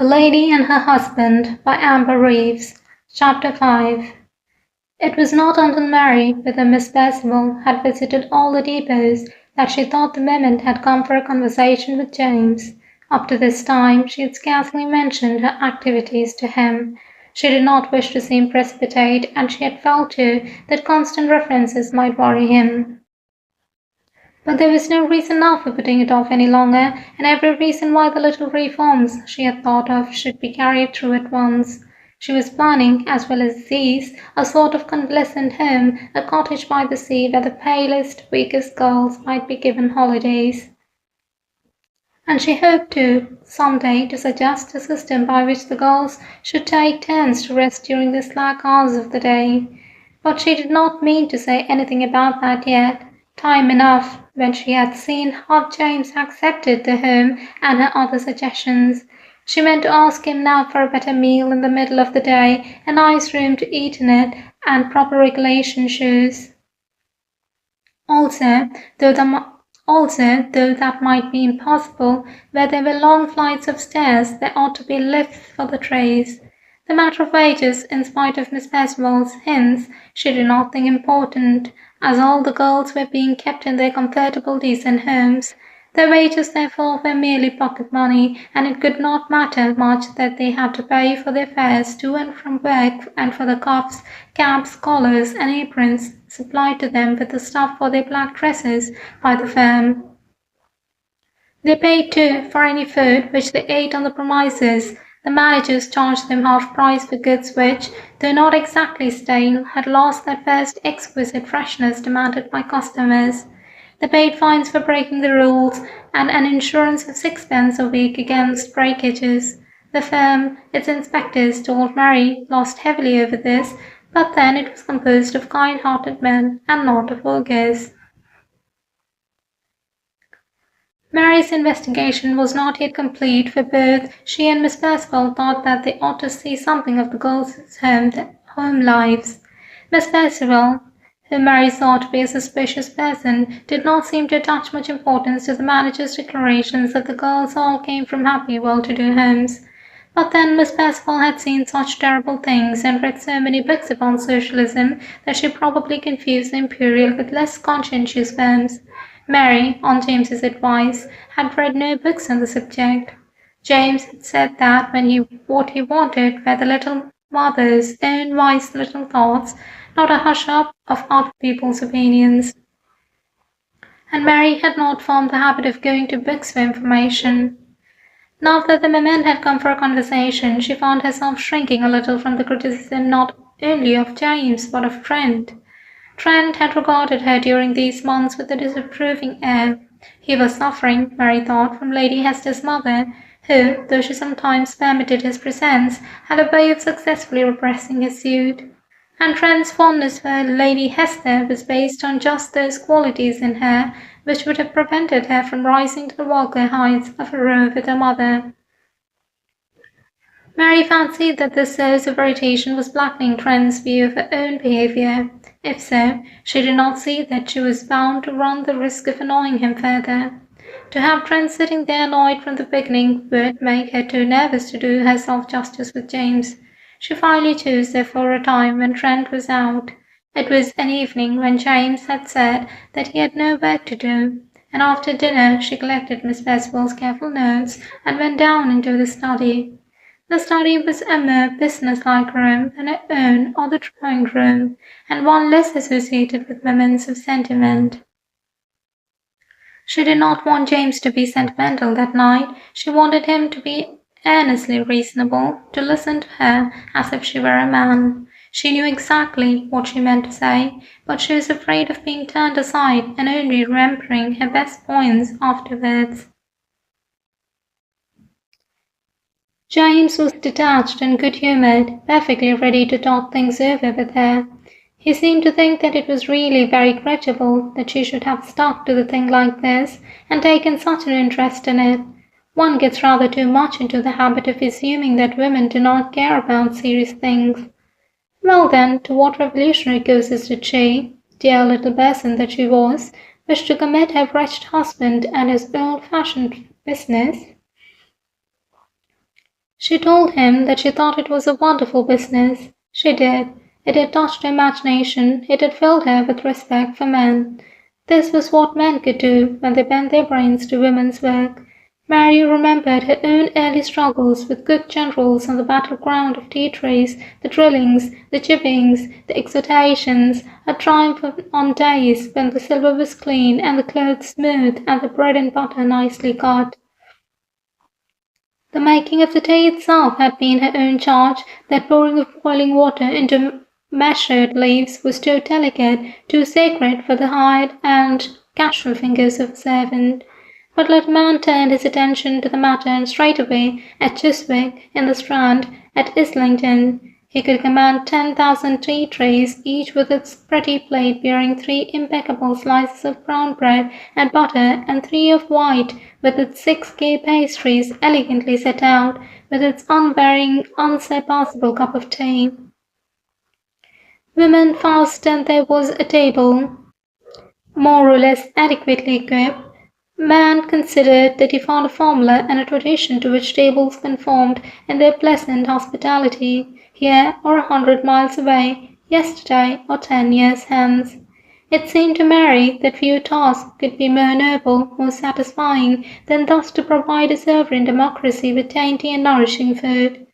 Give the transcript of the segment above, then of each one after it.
A Lady and Her Husband by Amber Reeves. Chapter 5. It was not until Mary, with her Miss Percival, had visited all the depots that she thought the moment had come for a conversation with James. Up to this time she had scarcely mentioned her activities to him. She did not wish to seem precipitate, and she had felt too that constant references might worry him. But there was no reason now for putting it off any longer, and every reason why the little reforms she had thought of should be carried through at once. She was planning, as well as these, a sort of convalescent home, a cottage by the sea where the palest, weakest girls might be given holidays. And she hoped to, some day, to suggest a system by which the girls should take turns to rest during the slack hours of the day. But she did not mean to say anything about that yet. Time enough, when she had seen how James accepted the home and her other suggestions. She meant to ask him now for a better meal in the middle of the day, a nice room to eat in it, and proper regulation shoes. Also, though that might be impossible, where there were long flights of stairs, there ought to be lifts for the trays. The matter of wages, in spite of Miss Percival's hints, she did not think important, as all the girls were being kept in their comfortable, decent homes. Their wages, therefore, were merely pocket money, and it could not matter much that they had to pay for their fares to and from work and for the cuffs, caps, collars, and aprons supplied to them with the stuff for their black dresses by the firm. They paid, too, for any food which they ate on the premises. The managers charged them half price for goods which, though not exactly stale, had lost that first exquisite freshness demanded by customers. They paid fines for breaking the rules, and an insurance of 6pence a week against breakages. The firm, its inspectors told Mary, lost heavily over this, but then it was composed of kind-hearted men and not of vulgars. Mary's investigation was not yet complete, for both she and Miss Percival thought that they ought to see something of the girls' home lives. Miss Percival, whom Mary thought to be a suspicious person, did not seem to attach much importance to the manager's declarations that the girls all came from happy, well-to-do homes. But then Miss Percival had seen such terrible things and read so many books upon socialism that she probably confused the imperial with less conscientious firms. Mary, on James's advice, had read no books on the subject. James had said that what he wanted were the little mother's own wise little thoughts, not a hush-up of other people's opinions. And Mary had not formed the habit of going to books for information. Now that the moment had come for a conversation, she found herself shrinking a little from the criticism not only of James but of Trent. Trent had regarded her during these months with a disapproving air. He was suffering, Mary thought, from Lady Hester's mother, who, though she sometimes permitted his presence, had a way of successfully repressing his suit. And Trent's fondness for Lady Hester was based on just those qualities in her which would have prevented her from rising to the vulgar heights of a row with her mother. Mary fancied that this source of irritation was blackening Trent's view of her own behaviour. If so, she did not see that she was bound to run the risk of annoying him further. To have Trent sitting there annoyed from the beginning would make her too nervous to do herself justice with James. She finally chose, therefore, a time when Trent was out. It was an evening when James had said that he had no work to do, and after dinner she collected Miss Percival's careful notes and went down into the study. The study was a more business-like room than her own or the drawing-room, and one less associated with moments of sentiment. She did not want James to be sentimental that night. She wanted him to be earnestly reasonable, to listen to her as if she were a man. She knew exactly what she meant to say, but she was afraid of being turned aside and only remembering her best points afterwards. James was detached and good-humoured, perfectly ready to talk things over with her. He seemed to think that it was really very creditable that she should have stuck to the thing like this and taken such an interest in it. One gets rather too much into the habit of assuming that women do not care about serious things. Well then, to what revolutionary causes did she, dear little person that she was, wish to commit her wretched husband and his old-fashioned business? She told him that she thought it was a wonderful business. She did. It had touched her imagination. It had filled her with respect for men. This was what men could do when they bent their brains to women's work. Mary remembered her own early struggles with cook generals on the battleground of tea trays, the drillings, the jibbings, the exhortations, her triumph on days when the silver was clean and the clothes smooth and the bread and butter nicely cut. The making of the tea itself had been her own charge. That pouring of boiling water into measured leaves was too delicate, too sacred for the hired and casual fingers of a servant. But let a man turn his attention to the matter, and straightway, at Chiswick, in the Strand, at Islington, he could command 10,000 tea trays, each with its pretty plate bearing 3 impeccable slices of brown bread and butter, and 3 of white, with its 6 gay pastries elegantly set out, with its unvarying, unsurpassable cup of tea. Women fast, and there was a table, more or less adequately equipped. Man considered that he found a formula and a tradition to which tables conformed in their pleasant hospitality, here or 100 miles away, yesterday or 10 years hence. It seemed to Mary that few tasks could be more noble, more satisfying, than thus to provide a sovereign democracy with dainty and nourishing food.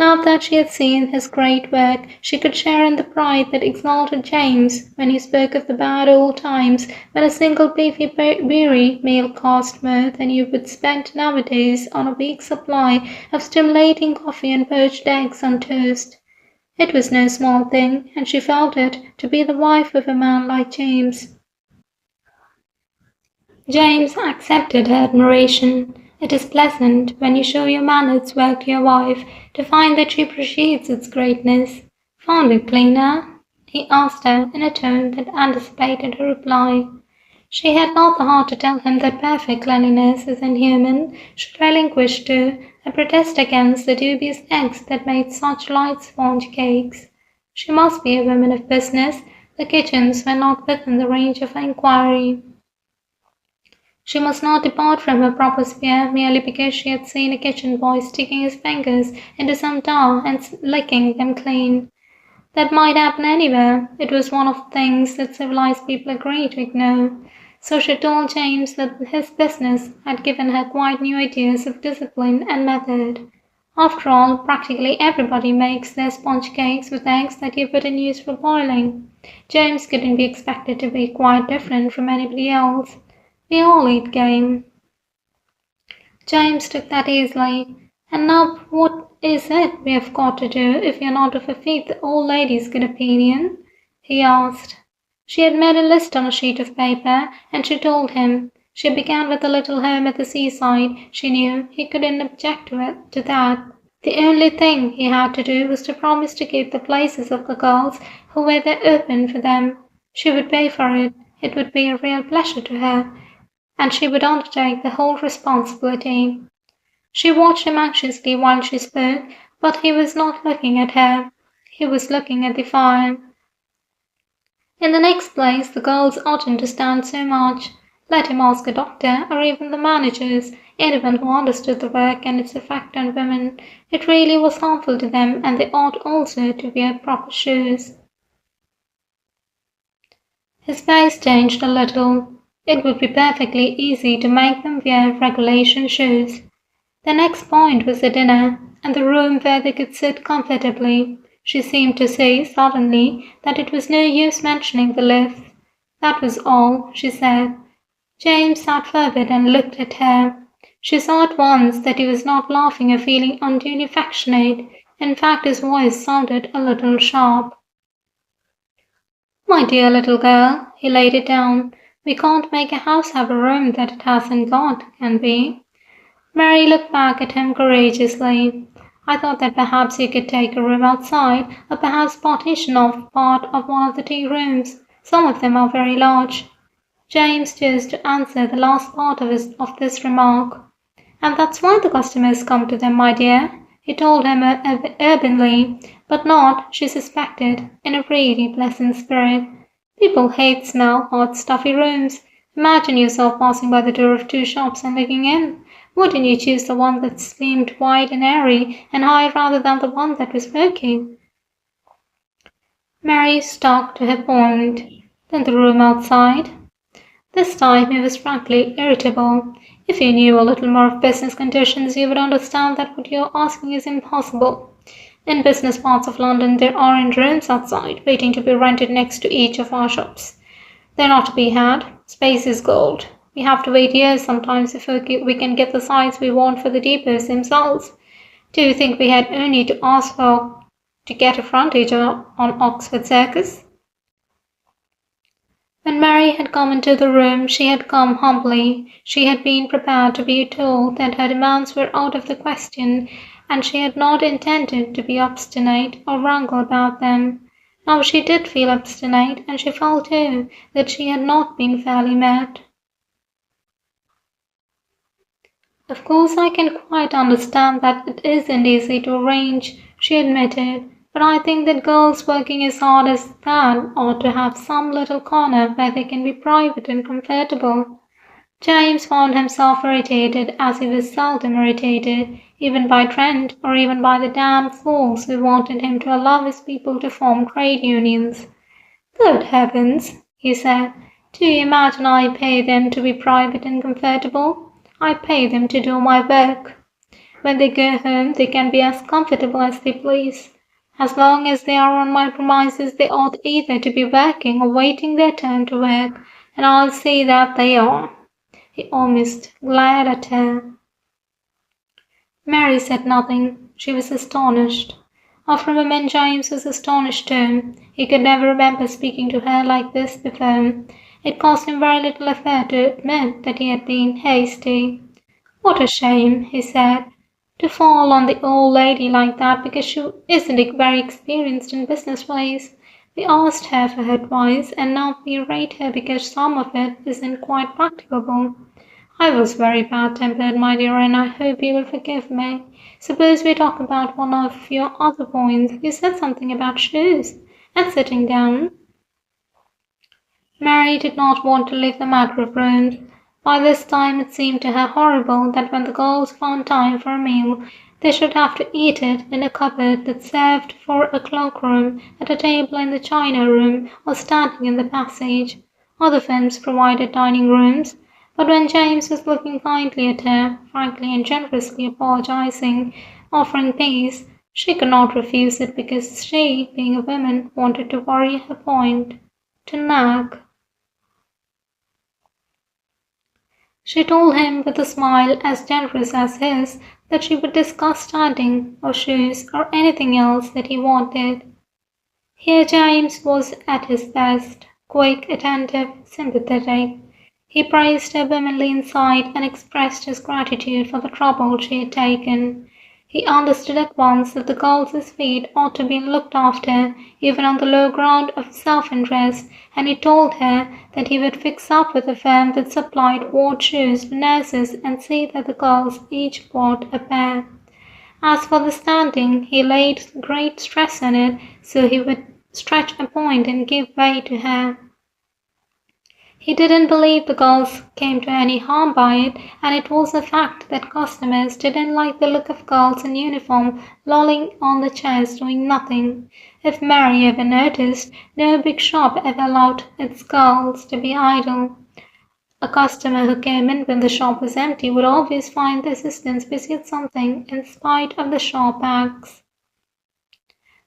Now that she had seen his great work, she could share in the pride that exalted James when he spoke of the bad old times when a single beefy beery meal cost more than you would spend nowadays on a week's supply of stimulating coffee and poached eggs on toast. It was no small thing, and she felt it, to be the wife of a man like James. James accepted her admiration. It is pleasant, when you show your man its work to your wife, to find that she appreciates its greatness. Found it cleaner? He asked her in a tone that anticipated her reply. She had not the heart to tell him that perfect cleanliness is inhuman. She relinquished to a protest against the dubious eggs that made such light sponge cakes. She must be a woman of business. The kitchens were not within the range of her inquiry. She must not depart from her proper sphere merely because she had seen a kitchen boy sticking his fingers into some dough and licking them clean. That might happen anywhere. It was one of the things that civilized people agree to ignore. So she told James that his business had given her quite new ideas of discipline and method. After all, practically everybody makes their sponge cakes with eggs that you put in use for boiling. James couldn't be expected to be quite different from anybody else. We all eat game. James took that easily. And now what is it we have got to do if you're not of a faith the old lady's good opinion? He asked. She had made a list on a sheet of paper, and she told him. She began with a little home at the seaside. She knew he couldn't object to that. The only thing he had to do was to promise to keep the places of the girls who were there open for them. She would pay for it. It would be a real pleasure to her, and she would undertake the whole responsibility. She watched him anxiously while she spoke, but he was not looking at her. He was looking at the fire. In the next place, the girls oughtn't to stand so much. Let him ask a doctor, or even the managers, anyone who understood the work and its effect on women. It really was harmful to them, and they ought also to wear proper shoes. His face changed a little. It would be perfectly easy to make them wear regulation shoes. The next point was the dinner, and the room where they could sit comfortably. She seemed to say suddenly that it was no use mentioning the lift. That was all, she said. James sat forward and looked at her. She saw at once that he was not laughing or feeling unduly affectionate. In fact, his voice sounded a little sharp. My dear little girl, he laid it down. We can't make a house have a room that it hasn't got, can we? Mary looked back at him courageously. I thought that perhaps you could take a room outside, or perhaps partition off part of one of the tea rooms. Some of them are very large. James chose to answer the last part of this remark. And that's why the customers come to them, my dear, he told her urbanely, but not, she suspected, in a really pleasant spirit. People hate smell, hot, stuffy rooms. Imagine yourself passing by the door of 2 shops and looking in. Wouldn't you choose the one that seemed wide and airy and high rather than the one that was smoky?" Mary stuck to her point. "Then the room outside?" This time he was frankly irritable. "If you knew a little more of business conditions, you would understand that what you're asking is impossible. In business parts of London there aren't rooms outside, waiting to be rented next to each of our shops. They're not to be had. Space is gold. We have to wait years sometimes before we can get the size we want for the depots themselves. Do you think we had only to ask for to get a frontage on Oxford Circus?" When Mary had come into the room, she had come humbly. She had been prepared to be told that her demands were out of the question, and she had not intended to be obstinate or wrangle about them. Now she did feel obstinate, and she felt too that she had not been fairly met. "Of course I can quite understand that it isn't easy to arrange," she admitted, "but I think that girls working as hard as that ought to have some little corner where they can be private and comfortable." James found himself irritated as he was seldom irritated, even by Trent or even by the damned fools who wanted him to allow his people to form trade unions. "Good heavens," he said, "do you imagine I pay them to be private and comfortable? I pay them to do my work. When they go home they can be as comfortable as they please. As long as they are on my premises they ought either to be working or waiting their turn to work, and I'll see that they are." He almost glared at her. Mary said nothing. She was astonished. After a moment James was astonished too. He could never remember speaking to her like this before. It cost him very little effort to admit that he had been hasty. "What a shame," he said, "to fall on the old lady like that because she isn't very experienced in business ways. We asked her for her advice, and now we rate her because some of it isn't quite practicable. I was very bad-tempered, my dear, and I hope you will forgive me. Suppose we talk about one of your other points. You said something about shoes and sitting down." Mary did not want to leave the matter of rooms. By this time it seemed to her horrible that when the girls found time for a meal, they should have to eat it in a cupboard that served for a cloakroom, at a table in the china room, or standing in the passage. Other firms provided dining rooms, but when James was looking kindly at her, frankly and generously apologizing, offering peace, she could not refuse it because she, being a woman, wanted to worry her point, to nag. She told him with a smile as generous as his that she would discuss standing, or shoes, or anything else that he wanted. Here James was at his best, quick, attentive, sympathetic. He praised her womanly insight and expressed his gratitude for the trouble she had taken. He understood at once that the girls' feet ought to be looked after, even on the low ground of self-interest, and he told her that he would fix up with a firm that supplied ward shoes to nurses and see that the girls each bought a pair. As for the standing, he laid great stress on it, so he would stretch a point and give way to her. He didn't believe the girls came to any harm by it, and it was a fact that customers didn't like the look of girls in uniform lolling on the chairs doing nothing. If Mary ever noticed, no big shop ever allowed its girls to be idle. A customer who came in when the shop was empty would always find the assistants busy at something in spite of the shop acts.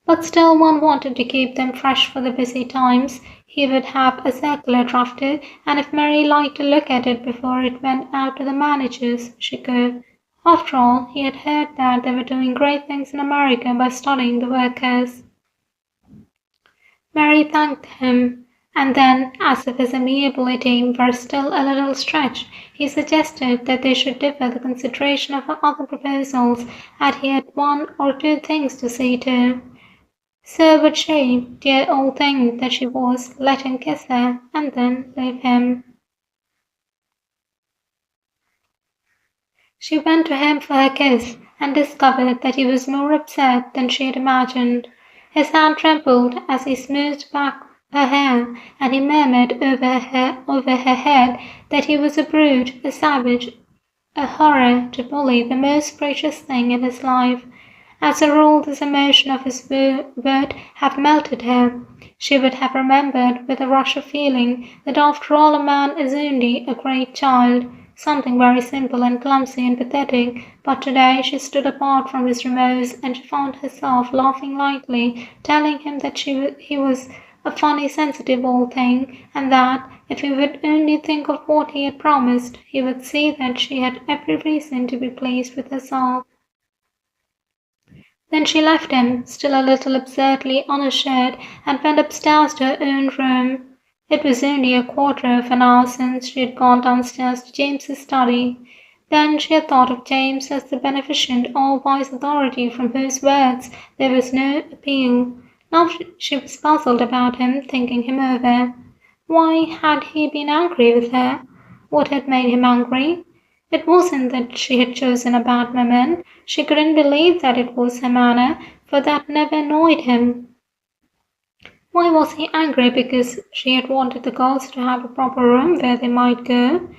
But still one wanted to keep them fresh for the busy times. He would have a circular drafted, and if Mary liked to look at it before it went out to the managers, she could. After all, he had heard that they were doing great things in America by studying the workers. Mary thanked him, and then, as if his amiability were still a little stretched, he suggested that they should defer the consideration of her other proposals, as he had one or two things to see to. So would she, dear old thing that she was, let him kiss her, and then leave him. She went to him for her kiss, and discovered that he was more upset than she had imagined. His hand trembled as he smoothed back her hair, and he murmured over her head that he was a brute, a savage, a horror to bully the most precious thing in his life. As a rule, this emotion of his would have melted her. She would have remembered with a rush of feeling that after all a man is only a great child, something very simple and clumsy and pathetic, but today she stood apart from his remorse and she found herself laughing lightly, telling him that he was a funny, sensitive old thing, and that, if he would only think of what he had promised, he would see that she had every reason to be pleased with herself. Then she left him, still a little absurdly unassured, and went upstairs to her own room. It was only a quarter of an hour since she had gone downstairs to James's study. Then she had thought of James as the beneficent, all-wise authority from whose words there was no appeal. Now she was puzzled about him, thinking him over. Why had he been angry with her? What had made him angry? It wasn't that she had chosen a bad moment. She couldn't believe that it was her manner, for that never annoyed him. Why was he angry? Because she had wanted the girls to have a proper room where they might go.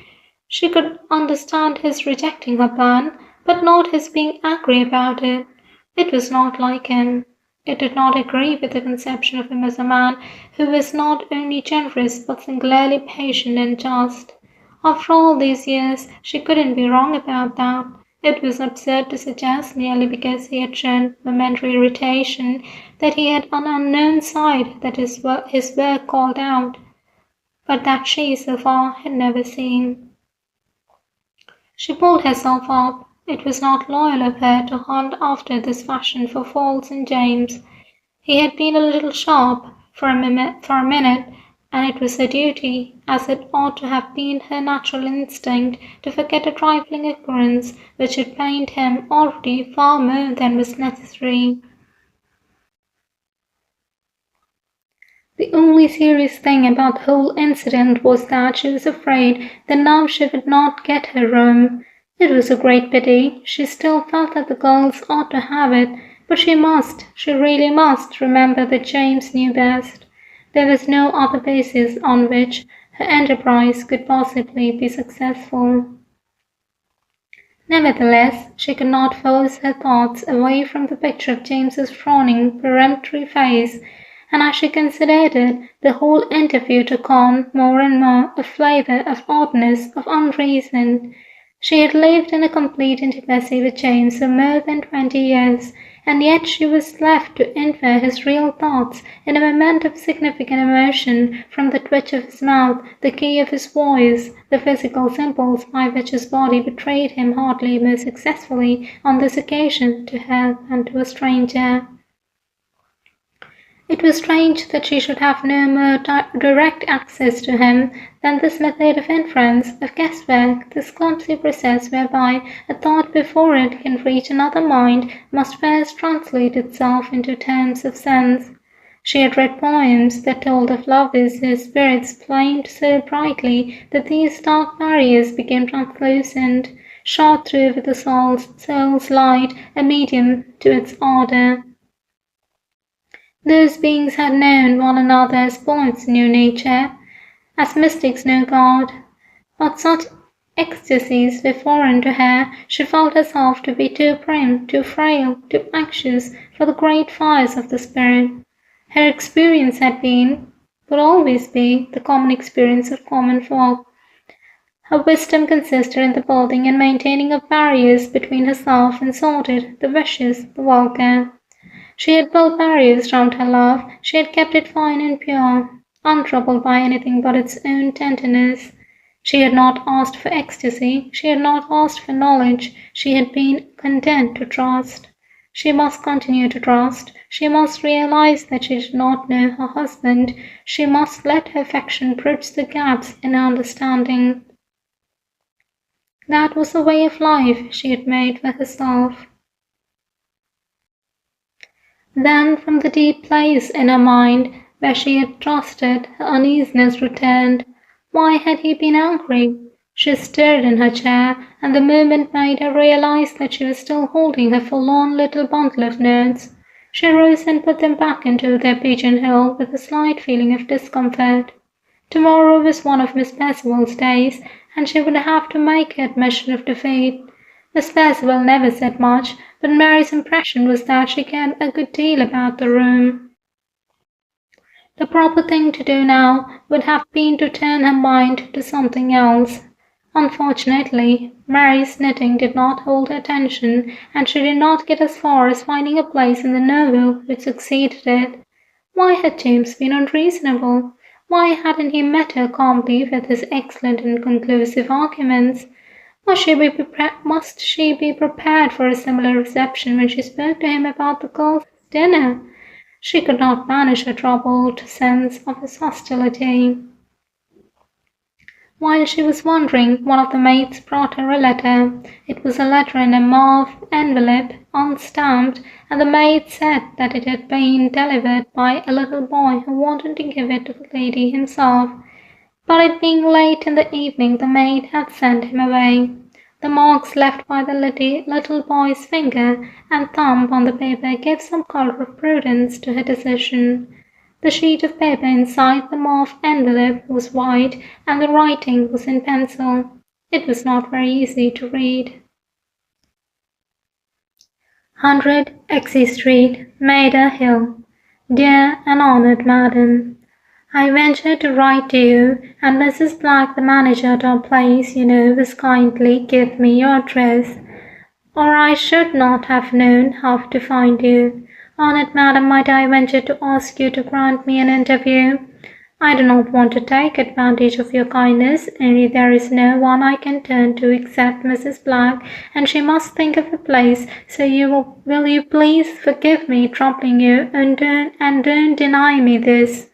She could understand his rejecting her plan, but not his being angry about it. It was not like him. It did not agree with the conception of him as a man who was not only generous but singularly patient and just. After all these years, she couldn't be wrong about that. It was absurd to suggest, merely because he had shown momentary irritation, that he had an unknown side that his work called out, but that she, so far, had never seen. She pulled herself up. It was not loyal of her to hunt after this fashion for faults in James. He had been a little sharp for a minute, and it was her duty, as it ought to have been her natural instinct, to forget a trifling occurrence which had pained him already far more than was necessary. The only serious thing about the whole incident was that she was afraid that now she would not get her room. It was a great pity. She still felt that the girls ought to have it, but she really must, remember that James knew best. There was no other basis on which her enterprise could possibly be successful. Nevertheless, she could not force her thoughts away from the picture of James's frowning, peremptory face, and as she considered it, the whole interview took on more and more a flavour of oddness, of unreason. She had lived in a complete intimacy with James for more than 20 years, and yet she was left to infer his real thoughts in a moment of significant emotion from the twitch of his mouth, the key of his voice, the physical symbols by which his body betrayed him hardly more successfully on this occasion to her than to a stranger. It was strange that she should have no more direct access to him than this method of inference, of guesswork, this clumsy process whereby a thought before it can reach another mind must first translate itself into terms of sense. She had read poems that told of lovers whose spirits flamed so brightly that these dark barriers became translucent, shot through with the soul's light, a medium to its ardour. Those beings had known one another as poets knew nature, as mystics know God, but such ecstasies were foreign to her. She felt herself to be too prim, too frail, too anxious for the great fires of the spirit. Her experience had been, would always be, the common experience of common folk. Her wisdom consisted in the building and maintaining of barriers between herself and sordid, the vicious, the vulgar. She had built barriers round her love. She had kept it fine and pure, untroubled by anything but its own tenderness. She had not asked for ecstasy. She had not asked for knowledge. She had been content to trust. She must continue to trust. She must realize that she did not know her husband. She must let her affection bridge the gaps in her understanding. That was the way of life she had made for herself. Then from the deep place in her mind where she had trusted, her uneasiness returned. Why had he been angry? She stirred in her chair, and the movement made her realize that she was still holding her forlorn little bundle of notes. She rose and put them back into their pigeonhole with a slight feeling of discomfort. Tomorrow was one of Miss Percival's days, and she would have to make her admission of defeat. Miss Percival never said much, but Mary's impression was that she cared a good deal about the room. The proper thing to do now would have been to turn her mind to something else. Unfortunately, Mary's knitting did not hold her attention, and she did not get as far as finding a place in the novel which succeeded it. Why had James been unreasonable? Why hadn't he met her calmly with his excellent and conclusive arguments? Must she be prepared for a similar reception when she spoke to him about the girls' dinner? She could not banish a troubled sense of his hostility. While she was wondering, one of the maids brought her a letter. It was a letter in a mauve envelope, unstamped, and the maid said that it had been delivered by a little boy who wanted to give it to the lady himself. But it being late in the evening, the maid had sent him away. The marks left by the little boy's finger and thumb on the paper gave some colour of prudence to her decision. The sheet of paper inside the mauve envelope was white, and the writing was in pencil. It was not very easy to read. 100 Exey Street, Maida Hill. Dear and honoured Madam, I venture to write to you, and Mrs. Black, the manager at our place, was kindly give me your address, or I should not have known how to find you. Honoured Madam, might I venture to ask you to grant me an interview? I do not want to take advantage of your kindness, only there is no one I can turn to except Mrs. Black, and she must think of a place, so will you please forgive me troubling you, and don't deny me this.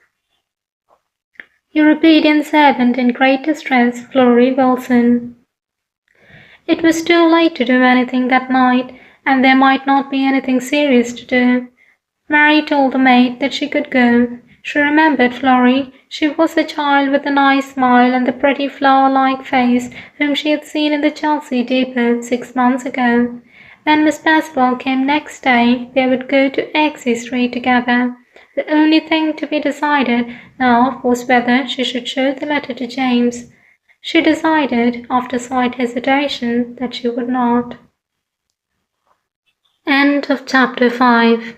Your obedient servant in great distress, Florrie Wilson. It was too late to do anything that night, and there might not be anything serious to do. Mary told the maid that she could go. She remembered Florrie. She was the child with the nice smile and the pretty flower-like face whom she had seen in the Chelsea depot 6 months ago. When Miss Percival came next day, they would go to Exey Street together. The only thing to be decided now was whether she should show the letter to James. She decided, after slight hesitation, that she would not. End of chapter 5.